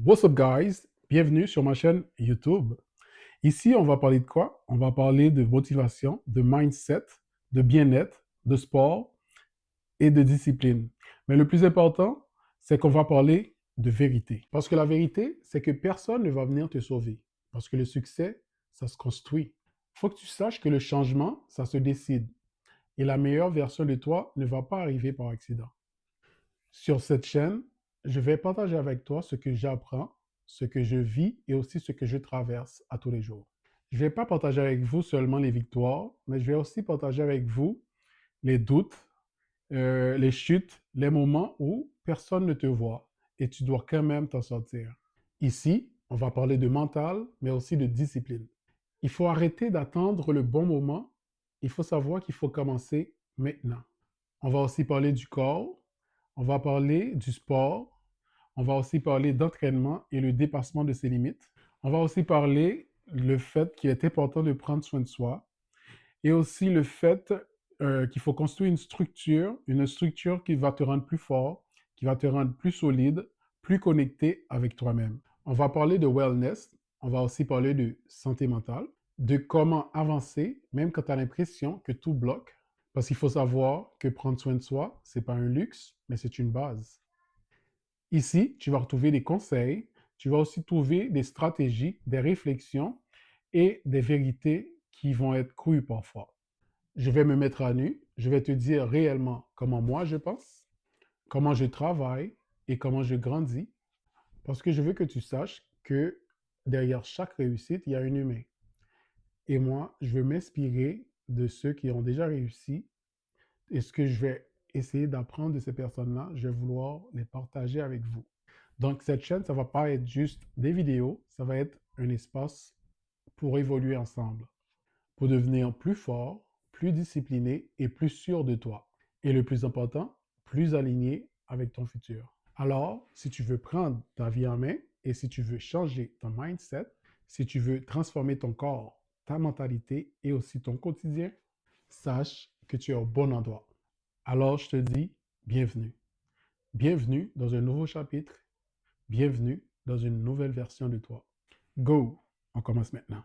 What's up guys? Bienvenue sur ma chaîne YouTube. Ici, on va parler de quoi? On va parler de motivation, de mindset, de bien-être, de sport et de discipline. Mais le plus important, c'est qu'on va parler de vérité. Parce que la vérité, c'est que personne ne va venir te sauver. Parce que le succès, ça se construit. Il faut que tu saches que le changement, ça se décide. Et la meilleure version de toi ne va pas arriver par accident. Sur cette chaîne, je vais partager avec toi ce que j'apprends, ce que je vis et aussi ce que je traverse à tous les jours. Je ne vais pas partager avec vous seulement les victoires, mais je vais aussi partager avec vous les doutes, les chutes, les moments où personne ne te voit et tu dois quand même t'en sortir. Ici, on va parler de mental, mais aussi de discipline. Il faut arrêter d'attendre le bon moment. Il faut savoir qu'il faut commencer maintenant. On va aussi parler du corps, on va parler du sport, on va aussi parler d'entraînement et le dépassement de ses limites. On va aussi parler le fait qu'il est important de prendre soin de soi et aussi le fait qu'il faut construire une structure qui va te rendre plus fort, qui va te rendre plus solide, plus connecté avec toi-même. On va parler de wellness, on va aussi parler de santé mentale, de comment avancer même quand tu as l'impression que tout bloque. Parce qu'il faut savoir que prendre soin de soi, ce n'est pas un luxe, mais c'est une base. Ici, tu vas retrouver des conseils, tu vas aussi trouver des stratégies, des réflexions et des vérités qui vont être crues parfois. Je vais me mettre à nu, je vais te dire réellement comment moi je pense, comment je travaille et comment je grandis, parce que je veux que tu saches que derrière chaque réussite, il y a un humain. Et moi, je veux m'inspirer de ceux qui ont déjà réussi et ce que je vais essayer d'apprendre de ces personnes-là, je vais vouloir les partager avec vous. Donc, cette chaîne, ça ne va pas être juste des vidéos, ça va être un espace pour évoluer ensemble, pour devenir plus fort, plus discipliné et plus sûr de toi. Et le plus important, plus aligné avec ton futur. Alors, si tu veux prendre ta vie en main et si tu veux changer ton mindset, si tu veux transformer ton corps, ta mentalité et aussi ton quotidien, sache que tu es au bon endroit. Alors je te dis bienvenue. Bienvenue dans un nouveau chapitre. Bienvenue dans une nouvelle version de toi. Go! On commence maintenant.